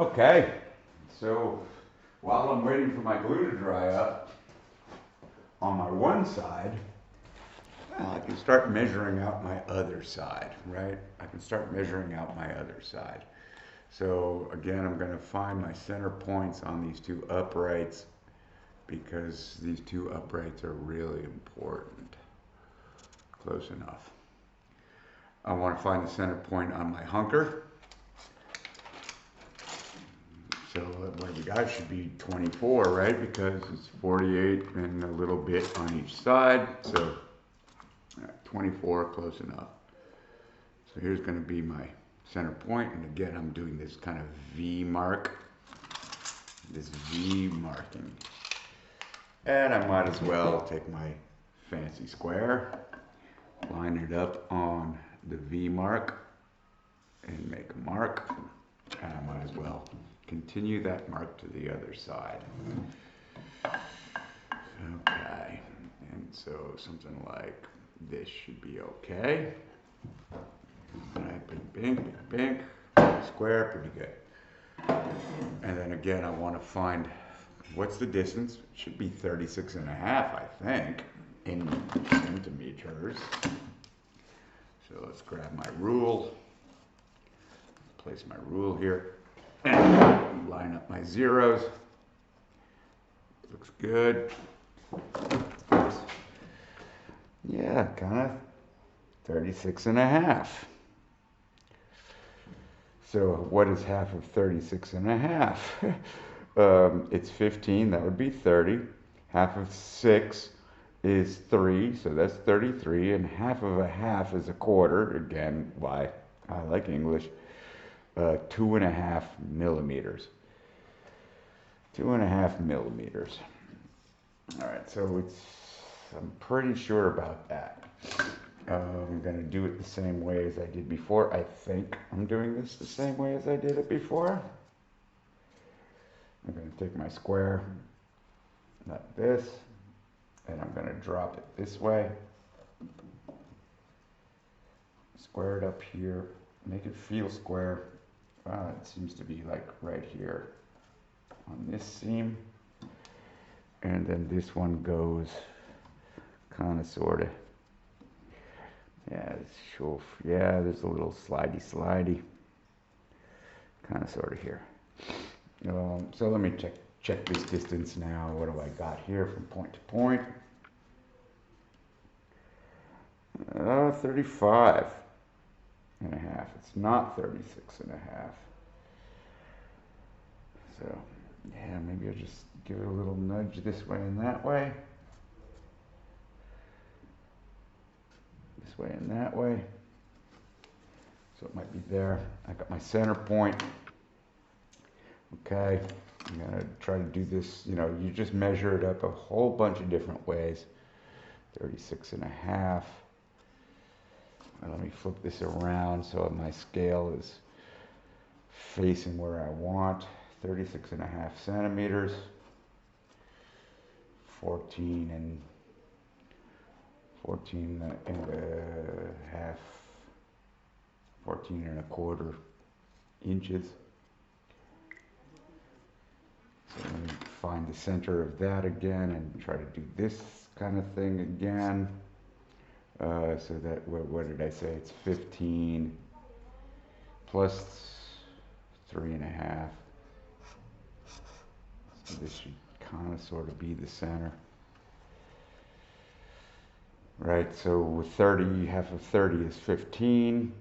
Okay, so while I'm waiting for my glue to dry up on my one side, well, I can start measuring out my other side, right? I can start measuring out my other side. So again, I'm going to find my center points on these two uprights because these two uprights are really important. Close enough. I want to find the center point on my hunker. So what we got should be 24, right? Because it's 48 and a little bit on each side. So 24, close enough. So here's going to be my center point. And again, I'm doing this kind of V mark, this V marking. And I might as well take my fancy square, line it up on the V mark, and make a mark. And I might as well continue that mark to the other side. Okay, and so something like this should be okay. Right, bing, bing, bing, bing, square, pretty good. And then again, I want to find what's the distance. It should be 36 and a half, I think, in centimeters. So let's grab my rule, place my rule here, and line up my zeros. Looks good. Oops. Yeah, kind of 36 and a half. So what is half of 36 and a half? It's 15, that would be 30. Half of 6 is 3, so that's 33. And half of a half is a quarter. Again, why? I like English. 2.5 millimeters. 2.5 millimeters. All right, so I'm pretty sure about that. I'm going to do it the same way as I did before. I think I'm doing this the same way as I did it before. I'm going to take my square like this, and I'm going to drop it this way. Square it up here, make it feel square. It seems to be like right here on this seam. And then this one goes kind of sort of, yeah, yeah, there's a little slidey, kind of sort of here. So let me check this distance now. What do I got here from point to point? 35 and a half. It's not 36 and a half. So, yeah, maybe I'll just give it a little nudge this way and that way. This way and that way. So it might be there. I got my center point. Okay, I'm gonna try to do this, you just measure it up a whole bunch of different ways. 36 and a half. And let me flip this around so my scale is facing where I want. 36 and a half centimeters. 14 and a half, 14 and a quarter inches. So let me find the center of that again and try to do this kind of thing again. So that, what did I say? It's 15 plus 3.5. So this should kind of sort of be the center. Right, so with 30, half of 30 is 15.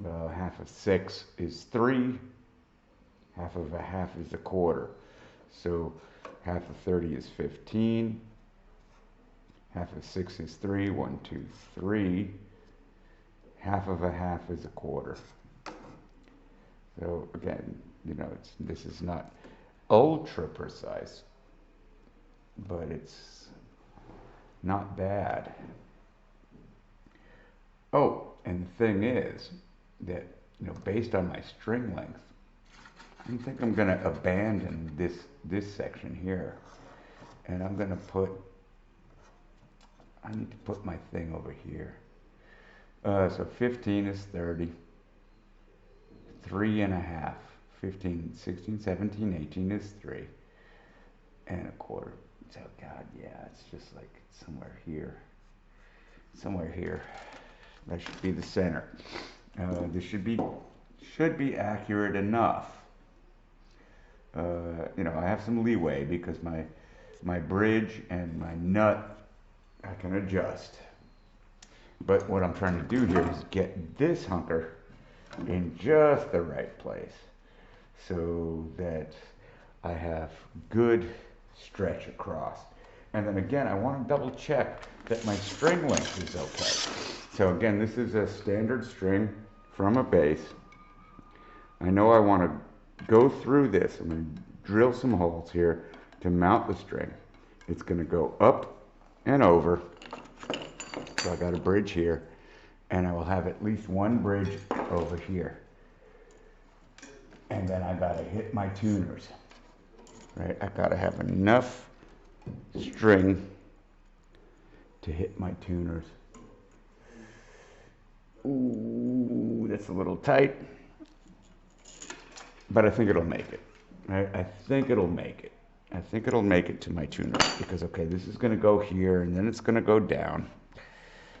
Half of 6 is 3. Half of a half is a quarter. So half of 30 is 15. Half of 6 is 3. 1, 2, 3. Half of a half is a quarter. So again, this is not ultra precise, but it's not bad. Oh, and the thing is that, based on my string length, I think I'm going to abandon this section here. And I need to put my thing over here. So 15 is 30. 3.5. 15, 16, 17, 18 is 3.25. So God, yeah, it's just like somewhere here. Somewhere here. That should be the center. This should be accurate enough. You know, I have some leeway because my bridge and my nut I can adjust. But what I'm trying to do here is get this hunker in just the right place so that I have good stretch across. And then again, I want to double check that my string length is okay. So again, this is a standard string from a base. I know I want to go through this. I'm going to drill some holes here to mount the string. It's going to go up and over. So I got a bridge here, and I will have at least one bridge over here. And then I got to hit my tuners, right? I got to have enough string to hit my tuners. Ooh, that's a little tight, but I think it'll make it. I think it'll make it. I think it'll make it to my tuners because, okay, this is going to go here, and then it's going to go down.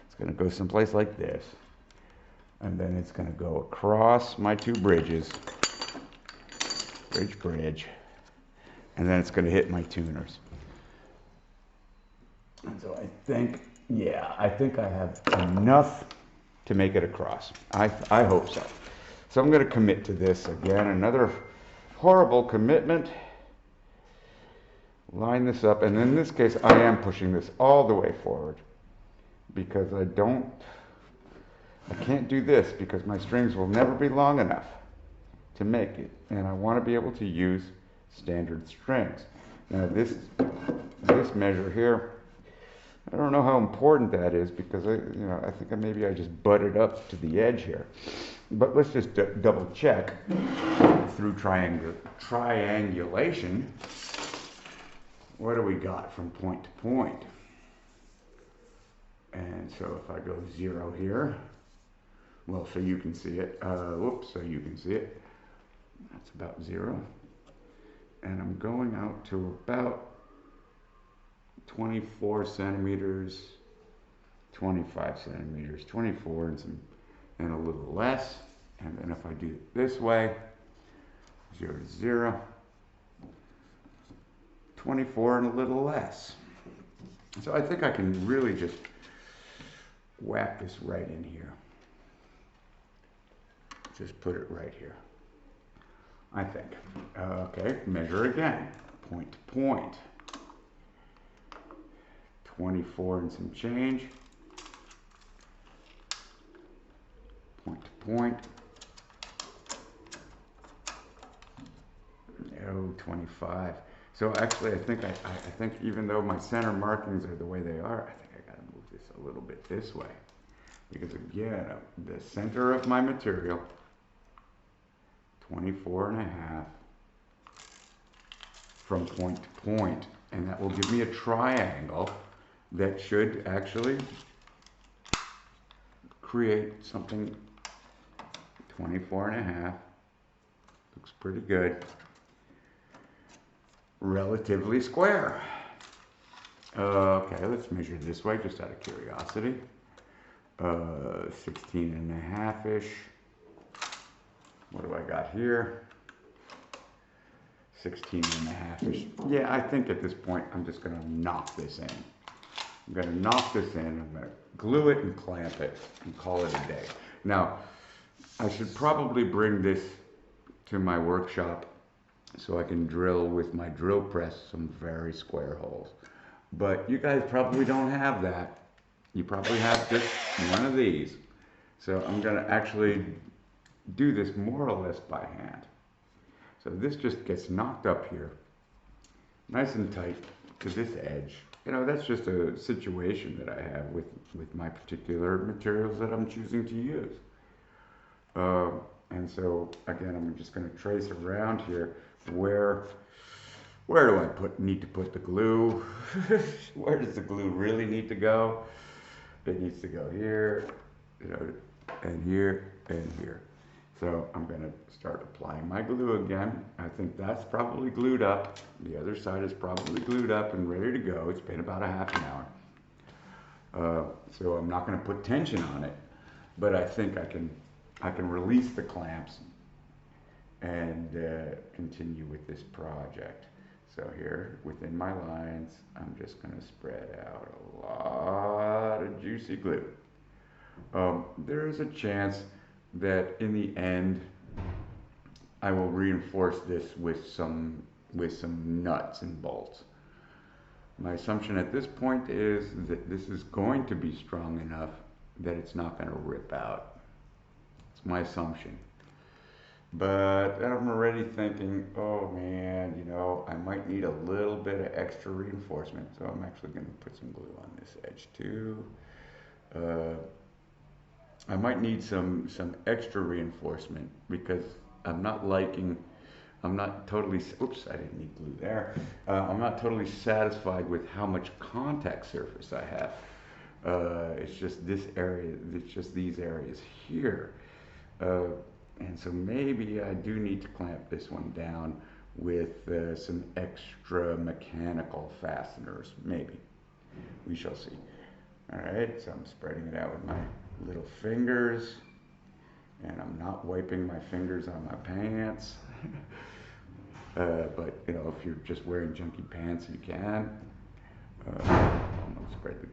It's going to go someplace like this, and then it's going to go across my two bridges, bridge, and then it's going to hit my tuners. And so I think, yeah, I think I have enough to make it across. I hope so. So I'm going to commit to this again. Another horrible commitment. Line this up, and in this case, I am pushing this all the way forward because I can't do this because my strings will never be long enough to make it, and I want to be able to use standard strings. Now this measure here, I don't know how important that is because I think maybe I just butted up to the edge here. But let's just double check through triangulation. What do we got from point to point? And so if I go 0 here, well, so you can see it. Whoops, so you can see it. That's about 0. And I'm going out to about 24 centimeters, 25 centimeters, 24 and a little less. And then if I do it this way, 0 to 0, 24 and a little less. So I think I can really just whack this right in here. Just put it right here, I think. Okay, measure again, point to point. 24 and some change. Point to point. Oh, 25. So actually, I think even though my center markings are the way they are, I think I got to move this a little bit this way. Because again, the center of my material, 24.5 from point to point, and that will give me a triangle that should actually create something 24.5. Looks pretty good. Relatively square. Okay, let's measure this way just out of curiosity. 16.5-ish. What do I got here? 16.5-ish. Yeah, I think at this point I'm just going to knock this in. I'm going to knock this in. I'm going to glue it and clamp it and call it a day. Now, I should probably bring this to my workshop so I can drill with my drill press some very square holes. But you guys probably don't have that. You probably have just one of these. So I'm going to actually do this more or less by hand. So this just gets knocked up here, nice and tight to this edge. You know, that's just a situation that I have with my particular materials that I'm choosing to use. And so again, I'm just going to trace around here. Where do I need to put the glue? Where does the glue really need to go? It needs to go here, you know, and here and here. So I'm going to start applying my glue again. I think that's probably glued up. The other side is probably glued up and ready to go. It's been about a half an hour. So I'm not going to put tension on it, but I think I can release the clamps and continue with this project. So here within my lines, I'm just going to spread out a lot of juicy glue. There is a chance that in the end I will reinforce this with some nuts and bolts. My assumption at this point is that this is going to be strong enough that it's not going to rip out. It's my assumption. But I'm already thinking, oh man, you know, I might need a little bit of extra reinforcement. So I'm actually going to put some glue on this edge too. I might need some extra reinforcement because I'm not totally, oops, I didn't need glue there. I'm not totally satisfied with how much contact surface I have. It's just this area, it's just these areas here. And so maybe I do need to clamp this one down with some extra mechanical fasteners, maybe. We shall see. All right, so I'm spreading it out with my little fingers, and I'm not wiping my fingers on my pants. But you know, if you're just wearing junky pants, you can. Spread the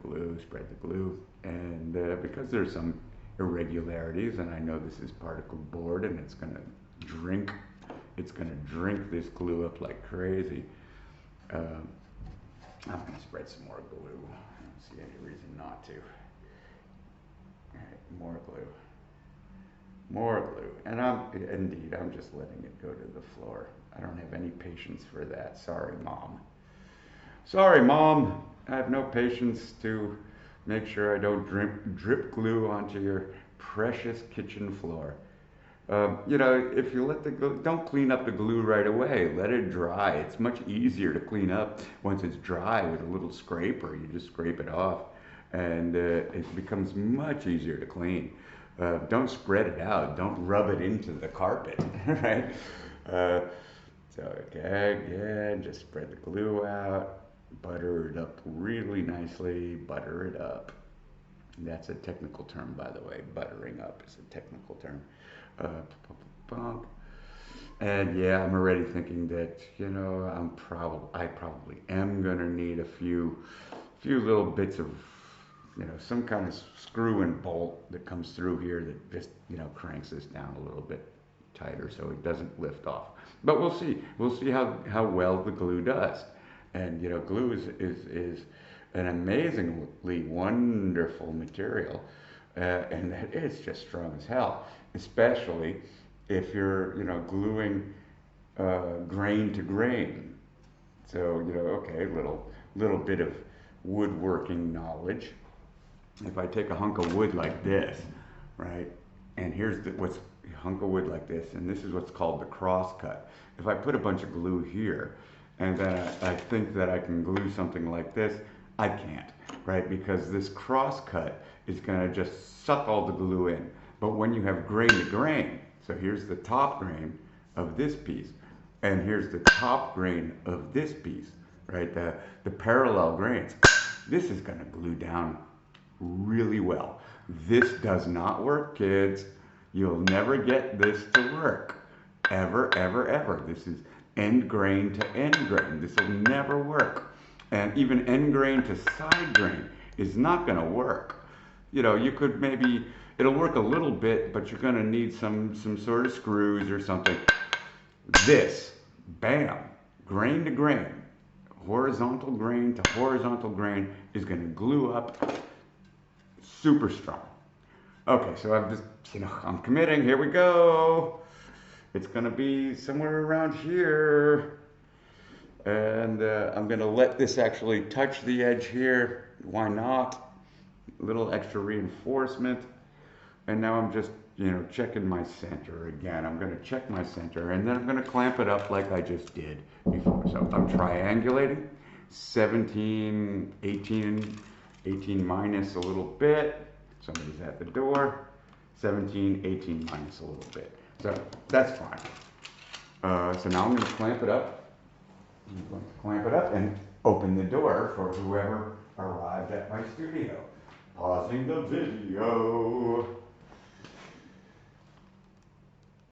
glue, and because there's some irregularities, and I know this is particle board, and it's gonna drink this glue up like crazy. I'm gonna spread some more glue. I don't see any reason not to. All right, more glue, and I'm just letting it go to the floor. I don't have any patience for that. Sorry, Mom. Sorry, Mom. I have no patience to make sure I don't drip glue onto your precious kitchen floor. You know, if you let the glue, don't clean up the glue right away. Let it dry. It's much easier to clean up once it's dry with a little scraper. You just scrape it off, and it becomes much easier to clean. Don't spread it out. Don't rub it into the carpet, right? So again, just spread the glue out. Butter it up really nicely, butter it up. That's a technical term, by the way. Buttering up is a technical term. And yeah, I'm already thinking that, you know, I probably am gonna need a few little bits of, you know, some kind of screw and bolt that comes through here that just, you know, cranks this down a little bit tighter so it doesn't lift off. But we'll see. We'll see how well the glue does. And you know, glue is an amazingly wonderful material, and that it's just strong as hell. Especially if you're, you know, gluing grain to grain. So you know, okay, little bit of woodworking knowledge. If I take a hunk of wood like this, right, and here's what's a hunk of wood like this, and this is what's called the cross cut. If I put a bunch of glue here, and then I think that I can glue something like this, I can't, right? Because this cross cut is gonna just suck all the glue in. But when you have grain to grain, so here's the top grain of this piece, and here's the top grain of this piece, right? The parallel grains. This is gonna glue down really well. This does not work, kids. You'll never get this to work. Ever, ever, ever. This is end grain to end grain. This will never work. And even end grain to side grain is not going to work. You know, you could maybe, it'll work a little bit, but you're going to need some sort of screws or something. This, bam, grain to grain, horizontal grain to horizontal grain is going to glue up super strong. Okay, so I'm just, you know, I'm committing. Here we go. It's gonna be somewhere around here. And I'm gonna let this actually touch the edge here. Why not? A little extra reinforcement. And now I'm just, you know, checking my center again. I'm gonna check my center and then I'm gonna clamp it up like I just did before. So I'm triangulating, 17, 18 minus a little bit. Somebody's at the door. 17, 18 minus a little bit. So that's fine. So now I'm going to clamp it up. I'm going to clamp it up and open the door for whoever arrived at my studio. Pausing the video.